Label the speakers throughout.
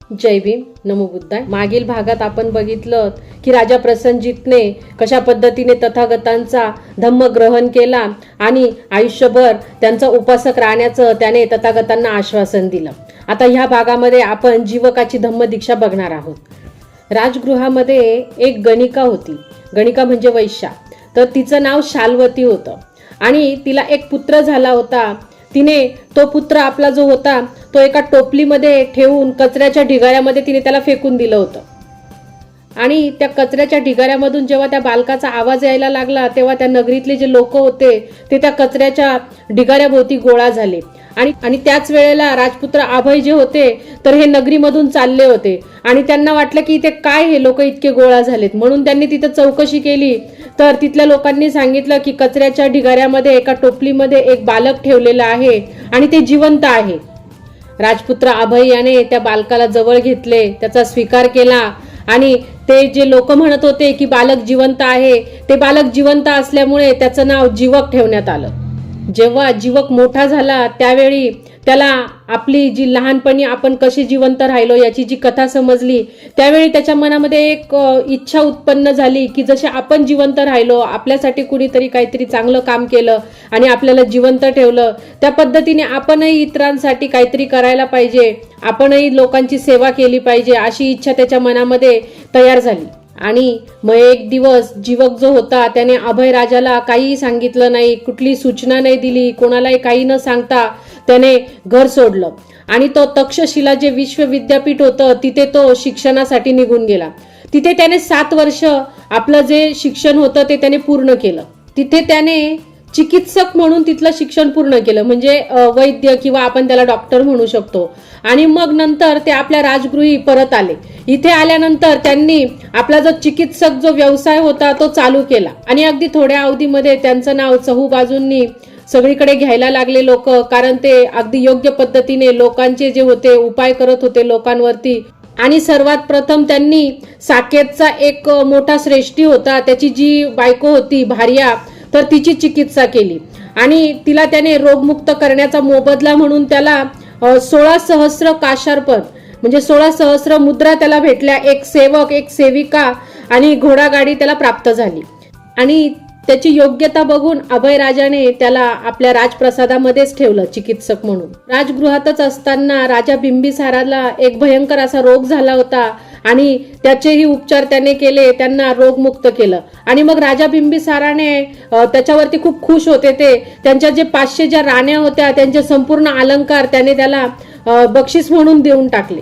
Speaker 1: जय भीम, नमो बुद्धाय. मागील भागात आपण बघितलं की राजा प्रसन्नजितने कशा पद्धतीने तथागतांचा धम्म ग्रहण केला आणि आयुष्यभर त्यांचा उपासक राहण्याचं त्याने तथागतांना आश्वासन दिलं. आता ह्या भागामध्ये आपण जीवकाची धम्म दीक्षा बघणार आहोत. राजगृहामध्ये एक गणिका होती. गणिका म्हणजे वैश्या. तर तिचं नाव शाल्वती होतं आणि तिला एक पुत्र झाला होता. तिने तो पुत्र आपला जो होता तो एका टोपलीमध्ये ठेवून कचऱ्याच्या ढिगाऱ्यामध्ये तिने त्याला फेकून दिलं होतं. आणि त्या कचऱ्याच्या ढिगाऱ्यामधून जेव्हा त्या बालकाचा आवाज यायला लागला तेव्हा त्या नगरीतले जे लोक होते ते त्या कचऱ्याच्या ढिगाऱ्याभोवती गोळा झाले. आणि त्याच वेळेला राजपुत्र अभय जे होते तर हे नगरीमधून चालले होते आणि त्यांना वाटलं की इथे काय हे लोक इतके गोळा झालेत. म्हणून त्यांनी तिथं चौकशी केली तर तिथल्या लोकांनी सांगितलं की कचऱ्याच्या ढिगाऱ्यामध्ये एका टोपलीमध्ये एक बालक ठेवलेला आहे आणि ते जिवंत आहे. राजपुत्र अभय याने त्या बालकाला जवळ घेतले, त्याचा स्वीकार केला आणि ते जे लोक म्हणत होते की बालक जिवंत आहे ते बालक जिवंत असल्यामुळे त्याचं नाव जीवक ठेवण्यात आलं. जेव्हा जीवक मोठा झाला त्यावेळी त्याला आपली जी लहानपणी आपण कशी जिवंत राहिलो याची जी कथा समजली त्यावेळी त्याच्या मनामध्ये एक इच्छा उत्पन्न झाली की जसे आपण जिवंत राहिलो, आपल्यासाठी कुणीतरी काहीतरी चांगलं काम केलं आणि आपल्याला जिवंत ठेवलं, त्या पद्धतीने आपणही इतरांसाठी काहीतरी करायला पाहिजे, आपणही लोकांची सेवा केली पाहिजे अशी इच्छा त्याच्या मनामध्ये तयार झाली. आणि मग एक दिवस जीवक जो होता त्याने अभय राजाला काही सांगितलं नाही, कुठली सूचना नाही दिली, कोणालाही काही न सांगता त्याने घर सोडलं आणि तो तक्षशिला जे विश्वविद्यापीठ होतं तिथे तो शिक्षणासाठी निघून गेला. तिथे त्याने 7 वर्ष आपलं जे शिक्षण होतं ते त्याने पूर्ण केलं. तिथे त्याने चिकित्सक म्हणून तिथलं शिक्षण पूर्ण केलं, म्हणजे वैद्य किंवा आपण त्याला डॉक्टर म्हणू शकतो. आणि मग नंतर ते आपल्या राजगृही परत आले. इथे आल्यानंतर त्यांनी आपला जो चिकित्सक जो व्यवसाय होता तो चालू केला आणि अगदी थोड्या अवधीमध्ये त्यांचं नाव चहूबाजूंनी सगळीकडे घ्यायला लागले लोक, कारण ते अगदी योग्य पद्धतीने लोकांचे जे होते उपाय करत होते लोकांवरती. आणि सर्वात प्रथम त्यांनी साकेतचा एक मोठा श्रेष्ठी होता, त्याची जी बायको होती भार्या, तर तिची चिकित्सा केली आणि तिला त्याने रोगमुक्त करण्याचा मोबदला म्हणून त्याला 16 सहस्र काशार्पण म्हणजे 16 सहस्र मुद्रा त्याला भेटल्या. एक सेवक, एक सेविका आणि घोडागाडी त्याला प्राप्त झाली. आणि त्याची योग्यता बघून अभय राजाने त्याला आपल्या राजप्रसादामध्येच ठेवलं चिकित्सक म्हणून. राजगृहातच असताना राजा बिंबिसाराला एक भयंकर असा रोग झाला होता आणि त्याचेही उपचार त्याने केले, त्यांना रोगमुक्त केलं. आणि मग राजा बिंबिसाराने त्याच्यावरती खूप खुश होते. ते त्यांच्या जे 500 ज्या राण्या होत्या त्यांचे संपूर्ण अलंकार त्याने त्याला बक्षीस म्हणून देऊन टाकले.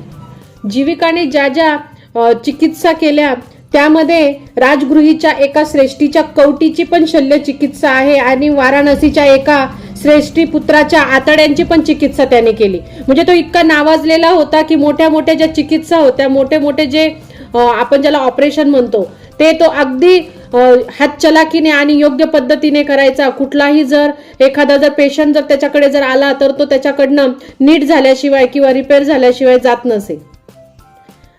Speaker 1: जीविकाने ज्या ज्या चिकित्सा केल्या त्यामध्ये राजगृहीच्या एका श्रेष्ठीच्या कवटीची पण शल्य चिकित्सा आहे आणि वाराणसीच्या एका श्रेष्ठी पुत्राच्या आतड्यांची पण चिकित्सा त्याने केली. म्हणजे तो इतका नावाजलेला होता की मोठ्या मोठ्या ज्या चिकित्सा होत्या, मोठे मोठे जे आपण ज्याला ऑपरेशन म्हणतो ते तो अगदी हातचलाकीने आणि योग्य पद्धतीने करायचा. कुठलाही जर एखादा जर पेशंट जर त्याच्याकडे जर आला तर तो त्याच्याकडनं नीट झाल्याशिवाय किंवा रिपेअर झाल्याशिवाय जात नसे.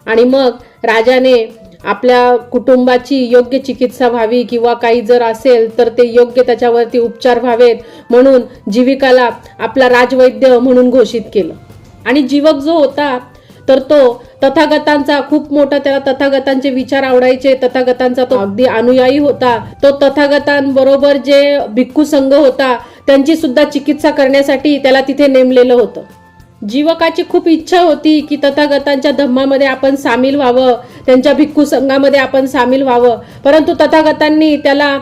Speaker 1: आणि मग राजाने आपल्या कुटुंबाची योग्य चिकित्सा व्हावी किंवा काही जर असेल तर ते योग्य त्याच्यावरती उपचार व्हावेत म्हणून जीविकाला आपला राजवैद्य म्हणून घोषित केलं. आणि जीवक जो होता तर तो तथागतांचा खूप मोठा, त्याला तथागतांचे विचार आवडायचे, तथागतांचा तो अगदी अनुयायी होता. तो तथागतांबरोबर जे भिक्खू संघ होता त्यांची सुद्धा चिकित्सा करण्यासाठी त्याला तिथे नेमलेलं होतं. जीवकाची खूप इच्छा होती की तथागतांच्या धम्मामध्ये आपण सामील व्हावं, त्यांच्या भिक्खू संघामध्ये आपण सामील व्हावं, परंतु तथागतांनी त्याला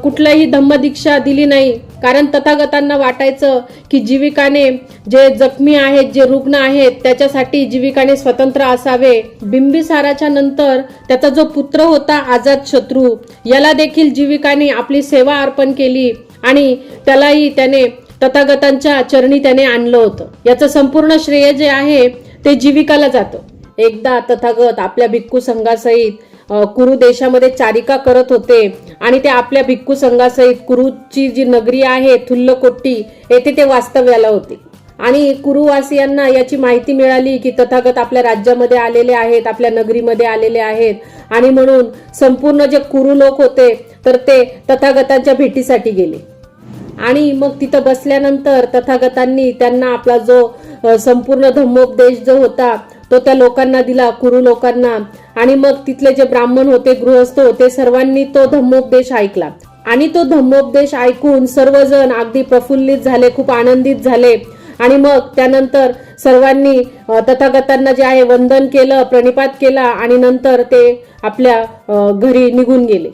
Speaker 1: कुठल्याही धम्मदीक्षा दिली नाही. कारण तथागतांना वाटायचं की जीविकाने जे जखमी आहेत, जे रुग्ण आहेत त्याच्यासाठी जीविकाने स्वतंत्र असावे. बिंबिसाराच्या नंतर त्याचा जो पुत्र होता अजातशत्रू, याला देखील जीविकाने आपली सेवा अर्पण केली आणि त्यालाही त्याने तथागतांच्या चरणी त्याने आणलं होतं. याचं संपूर्ण श्रेय जे आहे ते जीविकाला जातं. एकदा तथागत आपल्या भिक्खू संघासहित कुरु देशामध्ये चारिका करत होते आणि ते आपल्या भिक्खू संघासहित कुरुची जी नगरी आहे थुल्लकोट्टी येथे ते वास्तव्याला होते. आणि कुरुवासियांना याची माहिती मिळाली की तथागत आपल्या राज्यामध्ये आलेले आहेत, आपल्या नगरीमध्ये आलेले आहेत आणि म्हणून संपूर्ण जे कुरु लोक होते तर ते तथागतांच्या भेटीसाठी गेले. आणि मग तिथं बसल्यानंतर तथागतांनी त्यांना आपला जो संपूर्ण धम्मोपदेश जो होता तो त्या लोकांना दिला, कुरु लोकांना. आणि मग तिथले जे ब्राह्मण होते, गृहस्थ होते, सर्वांनी तो धम्मोपदेश ऐकला. आणि तो धम्मोपदेश ऐकून सर्वजण अगदी प्रफुल्लित झाले, खूप आनंदित झाले. आणि मग त्यानंतर सर्वांनी तथागतांना जे आहे वंदन केलं, प्रणिपात केला आणि नंतर ते आपल्या घरी निघून गेले.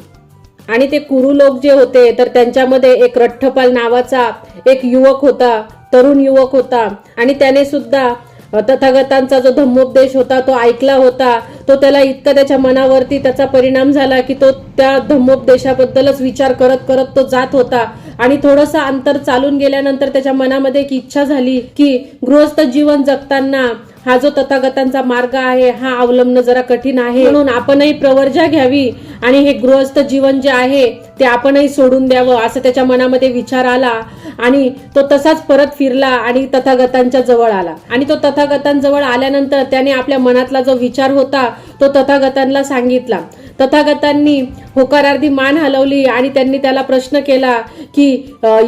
Speaker 1: आणि ते कुरु लोक जे होते तर त्यांच्यामध्ये एक रठ्ठपाल नावाचा एक युवक होता, तरुण युवक होता. आणि त्याने सुद्धा तथागतांचा जो धम्मोपदेश होता तो ऐकला होता. तो त्याला इतका त्याच्या मनावरती त्याचा परिणाम झाला की तो त्या धम्मोपदेशाबद्दलच विचार करत करत तो जात होता. आणि थोडंसं अंतर चालून गेल्यानंतर त्याच्या मनामध्ये एक इच्छा झाली की गृहस्थ जीवन जगताना हा जो तथागतांचा मार्ग आहे हा अवलंबणं जरा कठीण आहे, म्हणून आपणही प्रवर्जा घ्यावी आणि हे गृहस्थ जीवन जे आहे ते आपणही सोडून द्यावं, असं त्याच्या मनामध्ये विचार आला. आणि तो तसाच परत फिरला आणि तथागतांच्या जवळ आला. आणि तो तथागतांजवळ आल्यानंतर त्याने आपल्या मनातला जो विचार होता तो तथागतांना सांगितला. तथागतांनी होकारार्थी मान हलवली आणि त्यांनी त्याला प्रश्न केला की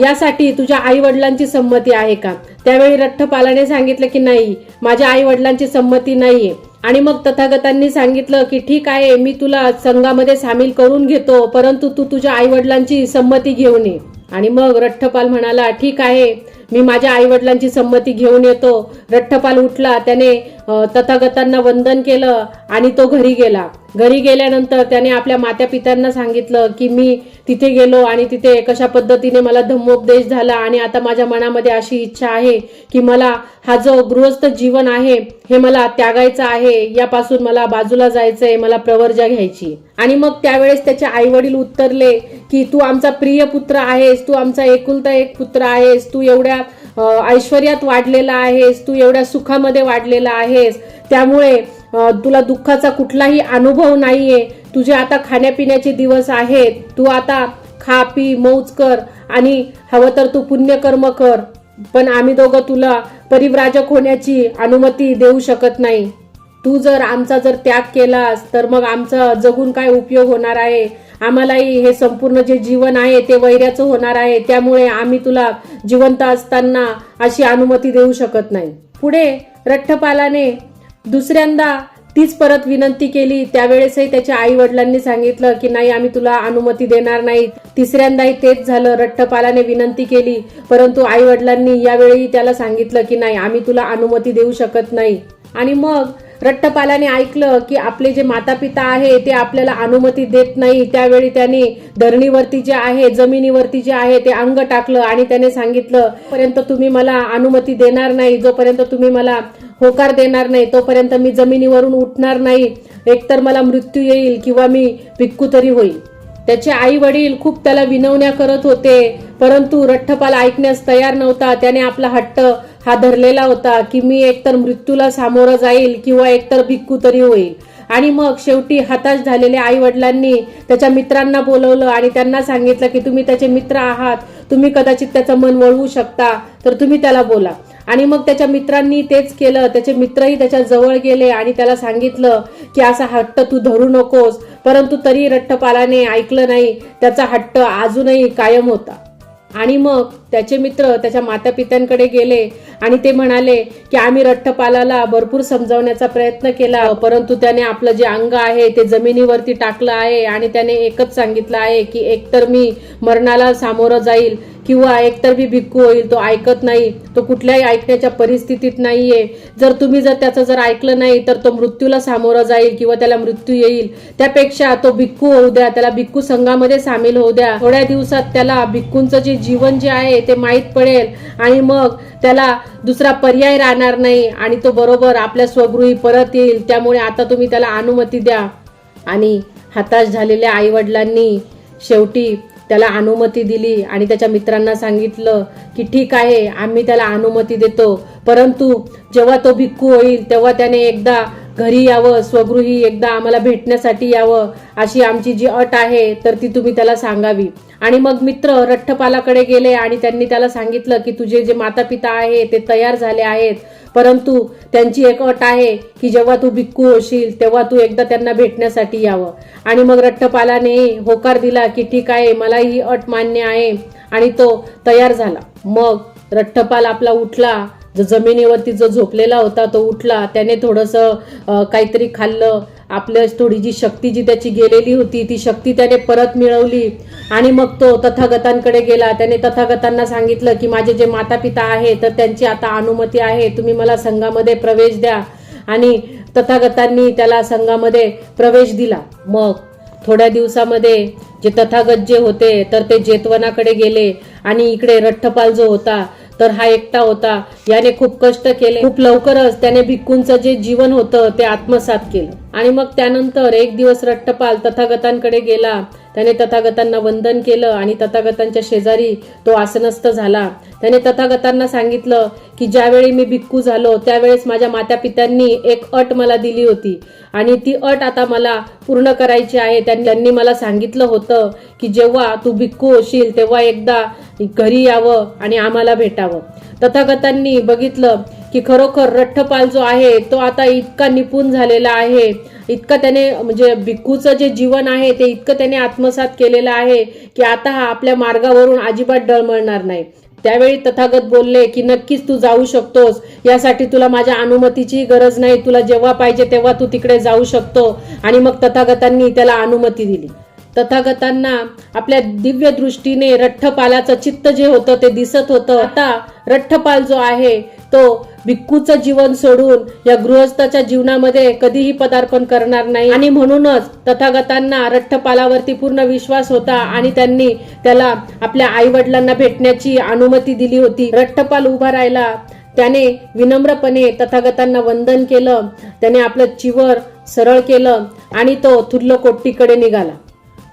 Speaker 1: यासाठी तुझ्या आई वडिलांची संमती आहे का? त्यावेळी रठ्ठपालाने सांगितलं की नाही, माझ्या आई वडिलांची संमती नाहीये. आणि मग तथागतांनी सांगितलं की ठीक आहे, मी तुला संघामध्ये सामील करून घेतो, परंतु तू तुझ्या आई वडिलांची संमती घेऊन ये. आणि मग रठ्ठपाल म्हणाला ठीक आहे, मी माझ्या आई वडिलांची संमती घेऊन येतो. रठ्ठपाल उठला, त्याने तथागतांना वंदन केलं आणि तो घरी गेला. घरी गेल्यानंतर त्याने आपल्या माता पित्यांना सांगितलं की मी तिथे गेलो आणि तिथे कशा पद्धतीने मला धम्मोपदेश झाला आणि आता माझ्या मनामध्ये अशी इच्छा आहे की मला हा जो गृहस्थ जीवन आहे हे मला त्यागायचं आहे, यापासून मला बाजूला जायचंय, मला प्रवर्जा घ्यायची. आणि मग त्यावेळेस त्याचे आई वडील उत्तरले की तू आमचा प्रिय पुत्र आहेस, तू आमचा एकुलता एक पुत्र आहेस, तू एवढ्या ऐश्वर्यात वाढलेला आहेस, तू एवढ्या सुखामध्ये वाढलेला आहेस, त्यामुळे तुला दुःखाचा कुठलाही अनुभव नाहीये. तुझे आता खाण्यापिण्याचे दिवस आहेत, तू आता खा पी मौज कर आणि हवं तर तू पुण्यकर्म कर, पण आम्ही दोघं तुला परिव्राजक होण्याची अनुमती देऊ शकत नाही. तू जर आमचा जर त्याग केलास तर मग आमचा जगून काय उपयोग होणार आहे? आम्हालाही हे संपूर्ण जे जीवन आहे ते वैऱ्याचं होणार आहे, त्यामुळे आम्ही तुला जिवंत असताना अशी अनुमती देऊ शकत नाही. पुढे रठ्ठपालाने दुसऱ्यांदा तीच परत विनंती केली. त्यावेळेसही त्याच्या आई वडिलांनी सांगितलं की नाही, आम्ही तुला अनुमती देणार नाही. तिसऱ्यांदाही तेच झालं, रठ्ठपालाने विनंती केली, परंतु आई वडिलांनी यावेळी त्याला सांगितलं की नाही, आम्ही तुला अनुमती देऊ शकत नाही. आणि मग रठ्ठपालाने ऐकलं की आपले जे माता पिता आहे ते आपल्याला अनुमती देत नाही. त्यावेळी त्याने धरणीवरती जे आहे, जमिनीवरती जे आहे ते अंग टाकलं आणि त्याने सांगितलं, जोपर्यंत तुम्ही मला अनुमती देणार नाही, जोपर्यंत तुम्ही मला होकार देणार नाही, तोपर्यंत मी जमिनीवरून उठणार नाही. एकतर मला मृत्यू येईल किंवा मी भिक्खू तरी होईल. त्याचे आई वडील खूप त्याला विनवण्या करत होते, परंतु रठ्ठपाल ऐकण्यास तयार नव्हता. त्याने आपला हट्ट हा धरलेला होता की मी एकतर मृत्यूला सामोरं जाईल किंवा एकतर भिक्खू तरी होईल. आणि मग शेवटी हताश झालेल्या आई वडिलांनी त्याच्या मित्रांना बोलवलं आणि त्यांना सांगितलं की तुम्ही त्याचे मित्र आहात, तुम्ही कदाचित त्याचं मन वळवू शकता, तर तुम्ही त्याला बोला. आणि मग त्याच्या मित्रांनी तेच केलं. त्याचे मित्रही त्याच्या जवळ गेले आणि त्याला सांगितलं की असा हट्ट तू धरू नकोस, परंतु तरी रठ्ठपालाने ऐकलं नाही. त्याचा हट्ट अजूनही कायम होता. आणि मग त्याचे मित्र त्याच्या माता पित्यांकडे गेले आणि ते म्हणाले की आम्ही रठ्ठपालाला भरपूर समजावण्याचा प्रयत्न केला, परंतु त्याने आपलं जे अंग आहे ते जमिनीवरती टाकलं आहे आणि त्याने एकच सांगितलं आहे की एकतर मी मरणाला सामोरं जाईल किंवा एकतर मी भिक्खू होईल. तो ऐकत नाही, तो कुठल्याही ऐकण्याच्या परिस्थितीत नाहीये. जर तुम्ही जर त्याचं जर ऐकलं नाही तर तो मृत्यूला सामोरं जाईल किंवा त्याला मृत्यू येईल. त्यापेक्षा तो भिक्खू होऊ द्या, त्याला भिक्खू संघामध्ये सामील होऊ द्या. थोड्या दिवसात त्याला भिक्खूंचं जे जीवन जे आहे ते माहीत पडेल आणि मग त्याला दुसरा पर्याय राहणार नाही आणि तो बरोबर आपल्या स्वगृही परत येईल. त्यामुळे आता तुम्ही त्याला अनुमती द्या. आणि हताश झालेल्या आई वडिलांनी शेवटी त्याला अनुमती दिली आणि त्याच्या मित्रांना सांगितलं की ठीक आहे, आम्ही त्याला अनुमती देतो, परंतु जेव्हा तो भिक्खू होईल तेव्हा त्याने एकदा घरी यावं, स्वगृही एकदा आम्हाला भेटण्यासाठी यावं, अशी आमची जी अट आहे तर ती तुम्ही त्याला सांगावी. आणि मग मित्र रठ्ठपालाकडे गेले आणि त्यांनी त्याला सांगितलं की तुझे जे माता पिता आहे ते तयार झाले आहेत, परंतु त्यांची एक अट आहे की जेव्हा तू भिक्खू होशील तेव्हा तू एकदा त्यांना भेटण्यासाठी यावं. आणि मग रठ्ठपालाने होकार दिला की ठीक आहे, मला ही अट मान्य आहे आणि तो तयार झाला. मग रठ्ठपाल आपला उठला, जो जमिनीवरती जो झोपलेला होता तो उठला, त्याने थोडंसं काहीतरी खाल्लं, आपल्या थोडी जी शक्ती जी त्याची गेलेली होती ती शक्ती त्याने परत मिळवली आणि मग तो तथागतांकडे गेला. त्याने तथागतांना सांगितलं की माझे जे माता पिता आहे तर त्यांची आता अनुमती आहे, तुम्ही मला संघामध्ये प्रवेश द्या. आणि तथागतांनी त्याला संघामध्ये प्रवेश दिला. मग थोड्या दिवसामध्ये जे तथागत जे होते तर ते जेतवनाकडे गेले आणि इकडे रठ्ठपाल जो होता तर हा एकटा होता. याने खूप कष्ट केले. खूप लवकरच त्याने भिक्खूंचं जे जीवन होतं ते आत्मसात केलं. आणि मग त्यानंतर एक दिवस रठ्ठपाल तथागतांकडे गेला. त्याने तथागतांना वंदन केलं आणि तथागतांच्या शेजारी तो आसनस्थ झाला. त्याने तथागतांना सांगितलं की ज्यावेळी मी भिक्खू झालो त्यावेळेस माझ्या माता पित्यांनी एक अट मला दिली होती आणि ती अट आता मला पूर्ण करायची आहे. त्यांनी मला सांगितलं होतं की जेव्हा तू भिक्खू होशील तेव्हा एकदा घरी यावं आणि आम्हाला भेटावं. तथागतांनी बघितलं की खरोखर रठ्ठपाल जो आहे तो आता इतका निपुण झालेला आहे, इतका त्याने म्हणजे भिक्खूचं जे जीवन आहे ते इतकं त्याने आत्मसात केलेलं आहे की आता हा आपल्या मार्गावरून अजिबात डळमळणार नाही. त्यावेळी तथागत बोलले की नक्कीच तू जाऊ शकतोस, यासाठी तुला माझ्या अनुमतीची गरज नाही, तुला जेव्हा पाहिजे तेव्हा तू तिकडे जाऊ शकतो. आणि मग तथागतांनी त्याला अनुमती दिली. तथागतांना आपल्या दिव्य दृष्टीने रठ्ठपालाचं चित्त जे होतं ते दिसत होतं. आता रठ्ठपाल जो आहे तो भिक्खूचं जीवन सोडून या गृहस्थाच्या जीवनामध्ये कधीही पदार्पण करणार नाही. आणि म्हणूनच तथागतांना रठ्ठपालावरती पूर्ण विश्वास होता आणि त्यांनी त्याला आपल्या आई वडिलांना भेटण्याची अनुमती दिली होती. रठ्ठपाल उभा राहिला. त्याने विनम्रपणे तथागतांना वंदन केलं. त्याने आपलं चिवर सरळ केलं आणि तो थुल्लकोट्टीकडे निघाला.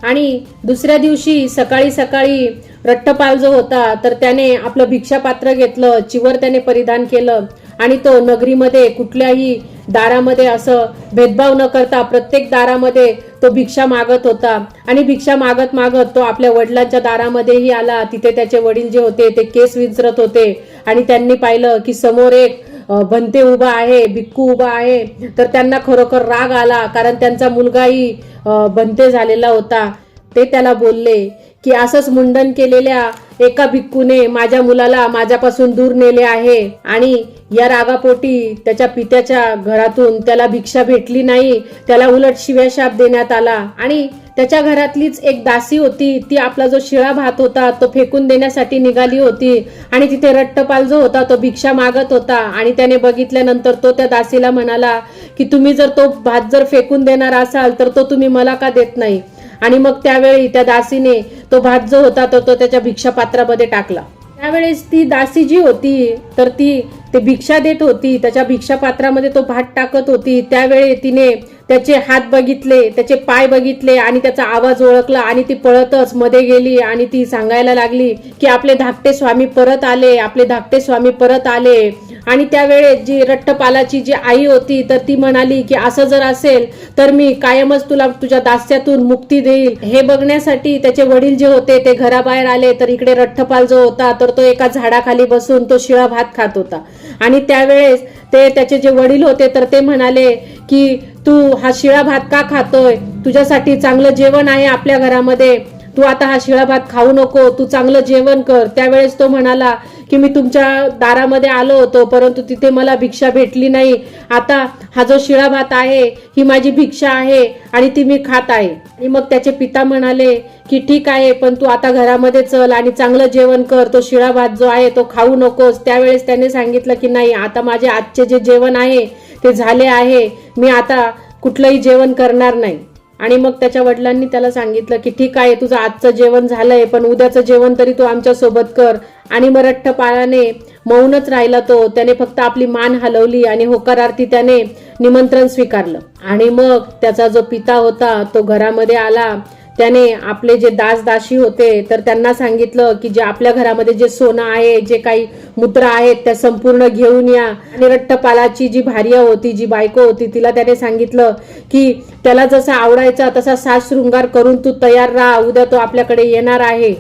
Speaker 1: आणि दुसऱ्या दिवशी सकाळी सकाळी रठ्ठपाल जो होता तर त्याने आपलं भिक्षापात्र घेतलं, चिवर त्याने परिधान केलं आणि तो नगरीमध्ये कुठल्याही दारामध्ये असं भेदभाव न करता प्रत्येक दारामध्ये तो भिक्षा मागत होता. आणि भिक्षा मागत मागत तो आपल्या वडिलांच्या दारामध्येही आला. तिथे त्याचे वडील जे होते ते केस विंचरत होते आणि त्यांनी पाहिलं की समोर एक भंते उभा आहे, भिक्खू उभा आहे. तर त्यांना खरोखर राग आला, कारण त्यांचा मुलगाही भंते झालेला होता. ते त्याला बोलले की असंच मुंडन केलेल्या एका भिक्खूने माझ्या मुलाला माझ्यापासून दूर नेले आहे आणि या रागापोटी त्याच्या पित्याच्या घरातून त्याला भिक्षा भेटली नाही, त्याला उलट शिव्याशाप देण्यात आला. आणि त्याच्या घरातलीच एक दासी होती, ती आपला जो शिळा भात होता तो फेकून देण्यासाठी निघाली होती आणि तिथे रठ्ठपाल जो होता तो भिक्षा मागत होता. आणि त्याने बघितल्यानंतर तो त्या दासीला म्हणाला की तुम्ही जर तो भात जर फेकून देणार असाल तर तो तुम्ही मला का देत नाही. आणि मग त्यावेळी त्या दासीने तो भात जो होता तो त्याच्या भिक्षा पात्रामध्ये टाकला. त्यावेळेस ती दासी जी होती तर ती ते भिक्षा देत होती, त्याच्या भिक्षा पात्रामध्ये तो भात टाकत होती. त्यावेळी तिने त्याचे हात बघितले, त्याचे पाय बघितले आणि त्याचा आवाज ओळखला आणि ती पळतच मध्ये गेली आणि ती सांगायला लागली की आपले धाकटे स्वामी परत आले, आपले धाकटे स्वामी परत आले. आणि त्यावेळेस जी रठ्ठपालाची जी आई होती तर ती म्हणाली की असं जर असेल तर मी कायमच तुला तुझ्या दास्यातून मुक्ती देईल. हे बघण्यासाठी त्याचे वडील जे होते ते घराबाहेर आले. तर इकडे रठ्ठपाल जो होता तर तो एका झाडाखाली बसून तो शिळा भात खात होता. आणि त्यावेळेस ते त्याचे जे वडील होते तर ते म्हणाले की तू हा शिळा भात का खातोय, तुझ्यासाठी चांगलं जेवण आहे आपल्या घरामध्ये, तू आता हा शिळा भात खाऊ नको, तू चांगलं जेवण कर. त्यावेळेस तो म्हणाला की मी तुमच्या दारामध्ये आलो होतो परंतु तिथे मला भिक्षा भेटली नाही. आता हा जो शिळा भात आहे ही माझी भिक्षा आहे आणि ती मी खात आहे. आणि मग त्याचे पिता म्हणाले की ठीक आहे, पण तू आता घरामध्ये चल आणि चांगलं जेवण कर, तो शिळा भात जो आहे तो खाऊ नकोस. त्यावेळेस त्याने सांगितलं की नाही, आता माझे आजचे जे जेवण आहे ते झाले आहे, मी आता कुठलंही जेवण करणार नाही. आणि मग त्याच्या वडिलांनी त्याला सांगितलं की ठीक आहे, तुझं आजचं जेवण झालंय पण उद्याचं जेवण तरी तू आमच्या सोबत कर. आणि मग रठ्ठपालाने मौनच राहिला. त्याने फक्त आपली मान हलवली आणि होकारार्थी त्याने निमंत्रण स्वीकारलं. आणि मग त्याचा जो पिता होता तो घरामध्ये आला. त्याने आपले जे दासी होते तर त्यांना सांगितलं की जे आपल्या घरामध्ये जे सोनं आहे, जे काही मुद्रा आहेत त्या संपूर्ण घेऊन या. आणि रठ्ठपालाची जी भार्य होती, जी बायको होती, तिला त्याने सांगितलं की त्याला जसा आवडायचा तसा साज शृंगार करून तू तयार राहा, उद्या तो आपल्याकडे येणार आहे.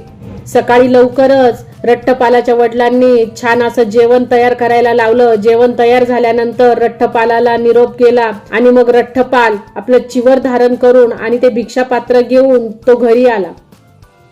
Speaker 1: सकाळी लवकरच रठ्ठपालाच्या वडिलांनी छान असं जेवण तयार करायला लावलं. जेवण तयार झाल्यानंतर रठ्ठपालाला निरोप केला आणि मग रठ्ठपाल आपलं चिवर धारण करून आणि ते भिक्षा पात्र घेऊन तो घरी आला.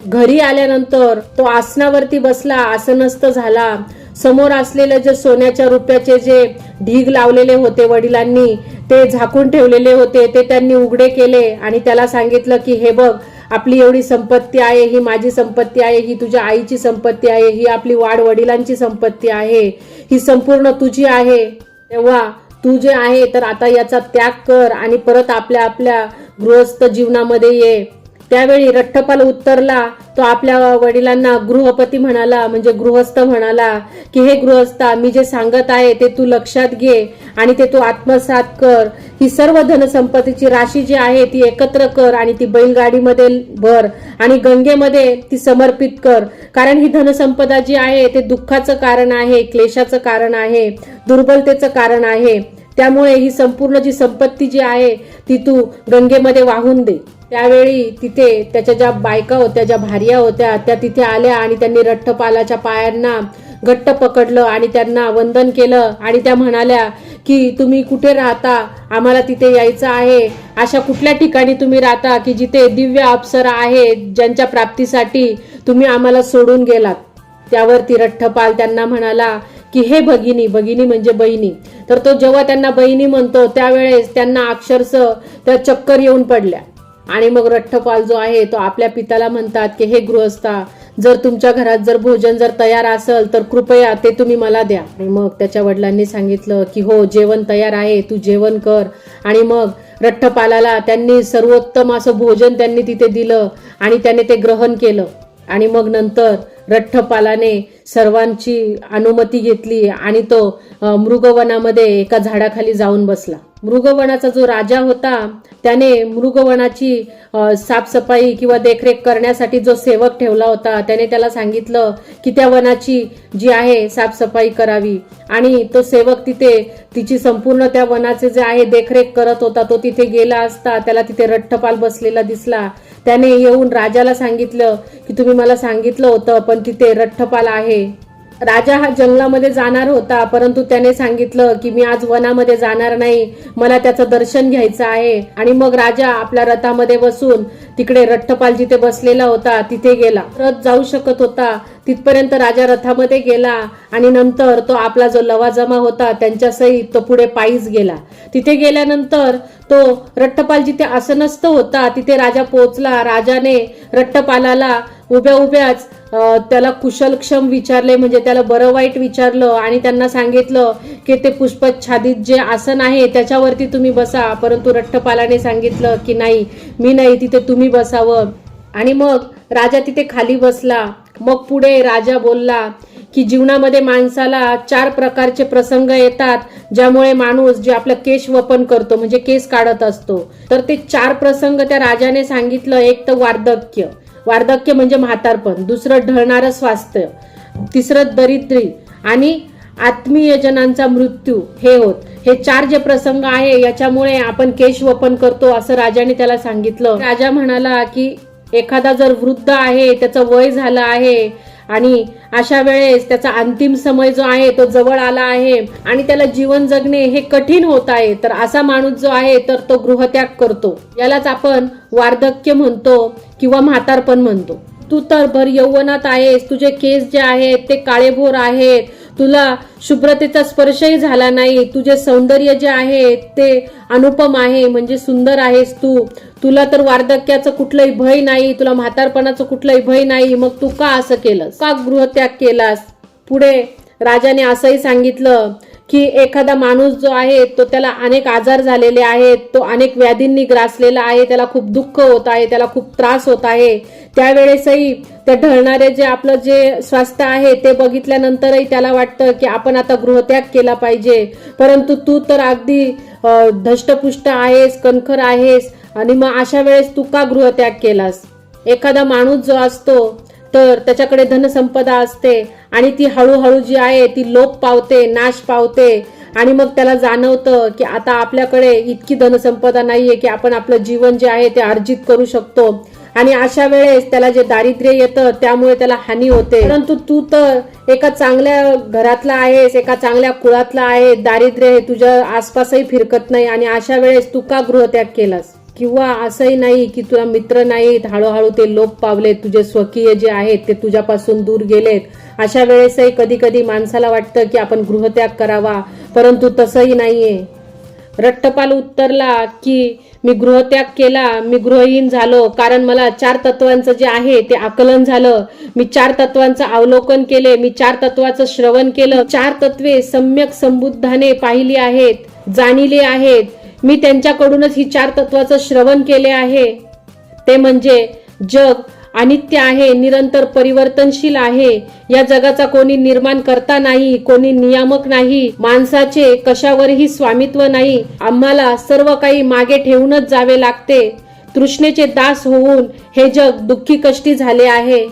Speaker 1: घरी आल्यानंतर तो आसनावरती बसला, आसनस्थ झाला. समोर असलेले जे सोन्याच्या रुपयाचे जे ढीग लावलेले होते वडिलांनी, ते झाकून ठेवलेले होते, ते त्यांनी उघडे केले आणि त्याला सांगितलं की हे बघ, आपली एवढी संपत्ती आहे, ही माझी संपत्ती आहे, ही तुझ्या आईची संपत्ती आहे, ही आपली वडिलांची संपत्ती आहे, ही संपूर्ण तुझी आहे. तेव्हा तू जे आहे तर आता याचा त्याग कर आणि परत आपल्या आपल्या गृहस्थ जीवनामध्ये ये. त्यावेळी रठ्ठपाल उत्तरला, तो आपल्या वडिलांना गृहपती म्हणाला, म्हणजे गृहस्थ म्हणाला की हे गृहस्था, मी जे सांगत आहे ते तू लक्षात घे आणि ते तू आत्मसात कर. ही सर्व धनसंपत्तीची राशी जी आहे ती एकत्र कर आणि ती बैलगाडीमध्ये भर आणि गंगेमध्ये ती समर्पित कर. कारण ही धनसंपदा जी आहे ते दुःखाचं कारण आहे, क्लेशाचं कारण आहे, दुर्बलतेचं कारण आहे. त्यामुळे ही संपूर्ण जी संपत्ती जी आहे ती तू गंगेमध्ये वाहून दे. त्यावेळी तिथे त्याच्या ज्या बायका होत्या, ज्या भार्या होत्या, त्या तिथे आल्या आणि त्यांनी रठ्ठपालाच्या पायांना घट्ट पकडलं आणि त्यांना वंदन केलं आणि त्या म्हणाल्या की तुम्ही कुठे राहता, आम्हाला तिथे यायचं आहे. अशा कुठल्या ठिकाणी तुम्ही राहता की जिथे दिव्य अप्सरा आहेत, ज्यांच्या प्राप्तीसाठी तुम्ही आम्हाला सोडून गेलात. त्यावरती रठ्ठपाल त्यांना म्हणाला की हे भगिनी, भगिनी म्हणजे बहिणी. तर तो जेव्हा त्यांना बहिणी म्हणतो त्यावेळेस त्यांना अक्षरशः त्या चक्कर येऊन पडल्या. आणि मग रठ्ठपाल जो आहे तो आपल्या पित्याला म्हणतात की हे गृहस्था, जर तुमच्या घरात जर भोजन जर तयार असेल तर कृपया ते तुम्ही मला द्या. आणि मग त्याच्या वडिलांनी सांगितलं की हो, जेवण तयार आहे, तू जेवण कर. आणि मग रठ्ठपालाला त्यांनी सर्वोत्तम असं भोजन त्यांनी तिथे दिलं आणि त्याने ते ग्रहण केलं. आणि मग नंतर रठ्ठपालाने सर्वांची अनुमती घेतली आणि तो मृगवनामध्ये एका झाडाखाली जाऊन बसला. मृगवनाचा जो राजा होता त्याने मृगवनाची साफसफाई किंवा देखरेख करण्यासाठी जो सेवक ठेवला होता, त्याने त्याला सांगितलं की त्या वनाची जी आहे साफसफाई करावी. आणि तो सेवक तिथे तिची संपूर्ण त्या वनाचे जे आहे देखरेख करत होता. तो तिथे गेला असता त्याला तिथे रठ्ठपाल बसलेला दिसला. त्याने येऊन राजाला सांगितलं की तुम्ही मला सांगितलं होतं पण तिथे रठ्ठपाल आहे. राजा हा जंगलामध्ये जाणार होता, परंतु त्याने सांगितलं की मी आज वनामध्ये जाणार नाही, मला त्याचं दर्शन घ्यायचं आहे. आणि मग राजा आपल्या रथामध्ये बसून तिकडे रठ्ठपाल जिथे बसलेला होता तिथे गेला. रथ जाऊ शकत होता तिथपर्यंत राजा रथामध्ये गेला आणि नंतर तो आपला जो लवाजमा होता त्यांच्या सहित तो पुढे पायीच गेला. तिथे गेल्यानंतर तो रठ्ठपाल जिथे आसनस्थ होता तिथे राजा पोहोचला. राजाने रठ्ठपालाला उभ्या उभ्याच त्याला कुशलक्षम विचारले, म्हणजे त्याला बरं वाईट विचारलं आणि त्यांना सांगितलं की ते पुष्पच्छादित जे आसन आहे त्याच्यावरती तुम्ही बसा. परंतु रठ्ठपालाने सांगितलं की नाही, मी नाही, तिथे तुम्ही बसावं. आणि मग राजा तिथे खाली बसला. मग पुढे राजा बोलला की जीवनामध्ये माणसाला 4 प्रकारचे प्रसंग येतात ज्यामुळे माणूस जे आपलं केश वपन करतो, म्हणजे केस काढत असतो. तर ते 4 प्रसंग त्या राजाने सांगितलं. एक तर वार्धक्य, वार्धक्य म्हणजे म्हातारपण. दुसरं ढळणारं स्वास्थ्य. तिसरं दरिद्री आणि आत्मीयजनांचा मृत्यू. हे होत. हे 4 जे प्रसंग आहे याच्यामुळे आपण केश वपन करतो असं राजाने त्याला सांगितलं. राजा म्हणाला की एखादा जर वृद्ध आहे, त्याचं वय झालं आहे आणि अशा वेळेस त्याचा अंतिम समय जो आहे तो जवळ आला आहे आणि त्याला जीवन जगणे हे कठीण होत आहे, तर असा माणूस जो आहे तर तो गृहत्याग करतो. यालाच आपण वार्धक्य म्हणतो किंवा म्हातारपण म्हणतो. तू तर भर यौवनात आहेस, तुझे केस जे आहेत ते काळेभोर आहेत, तुला शुभ्रतेचा स्पर्शही झाला नाही, तुझे सौंदर्य जे आहे ते अनुपम आहे, म्हणजे सुंदर आहेस तू, तुला तर वार्धक्याचं कुठलंही भय नाही, तुला म्हातारपणाचं कुठलंही भय नाही, मग तू का असं केलंस, का गृहत्याग केलास. पुढे राजाने असंही सांगितलं की एखादा माणूस जो आहे तो त्याला अनेक आजार झालेले आहेत, तो अनेक व्याधींनी ग्रासलेला आहे, त्याला खूप दुःख होत आहे, त्याला खूप त्रास होत आहे. त्यावेळेसही त्या ढळणारे जे आपलं जे स्वास्थ्य आहे ते बघितल्यानंतरही त्याला वाटतं की आपण आता गृहत्याग केला पाहिजे. परंतु तू तर अगदी धष्टपुष्ट आहेस, कणखर आहेस आणि मग अशा वेळेस तू का गृहत्याग केलास. एखादा माणूस जो असतो तर त्याच्याकडे धनसंपदा असते आणि ती हळूहळू जी आहे ती लोप पावते, नाश पावते आणि मग त्याला जाणवतं की आता आपल्याकडे इतकी धनसंपदा नाहीये की आपण आपलं जीवन जे आहे ते अर्जित करू शकतो. आणि अशा वेळेस त्याला जे दारिद्र्य येतं त्यामुळे त्याला हानी होते. परंतु तू तर एका चांगल्या घरातला आहेस, एका चांगल्या कुळातला आहे, दारिद्र्य हे तुझ्या आसपासही फिरकत नाही आणि अशा वेळेस तू का गृहत्याग केलास. किंवा असंही नाही की तुला मित्र नाहीत, हळूहळू ते लोप पावलेत, तुझे स्वकीय जे आहेत ते तुझ्यापासून दूर गेलेत. अशा वेळेसही कधी कधी माणसाला वाटतं की आपण गृहत्याग करावा, परंतु तसंही नाहीये. रट्टपाल उत्तरला की मी गृहत्याग केला, मी गृहहीन झालो, कारण मला 4 तत्वांचं जे आहे ते आकलन झालं. मी 4 तत्वांचं अवलोकन केले, मी 4 तत्वाचं श्रवण केलं. 4 तत्वे सम्यक संबुद्धाने पाहिली आहेत, जाणिले आहेत. मी त्यांच्याकडूनच ही 4 तत्वाचं श्रवण केले आहे. ते म्हणजे जग अनित्य आहे, निरंतर परिवर्तनशील आहे. या जगाचा कोणी निर्माण करता नाही, कोणी नियामक नाही. माणसाचे कशावरही स्वामित्व नाही. आम्हाला सर्व काही मागे ठेवूनच जावे लागते. तृष्णेचे दास होऊन हे जग दुःखी कष्टी झाले आहे.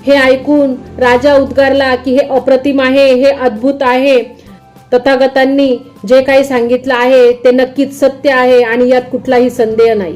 Speaker 1: हे ऐकून राजा उद्गारला की हे अप्रतिम आहे, हे अद्भुत आहे. तथागतांनी जे काही सांगितलं आहे ते नक्कीच सत्य आहे आणि यात कुठलाही संदेह नाही.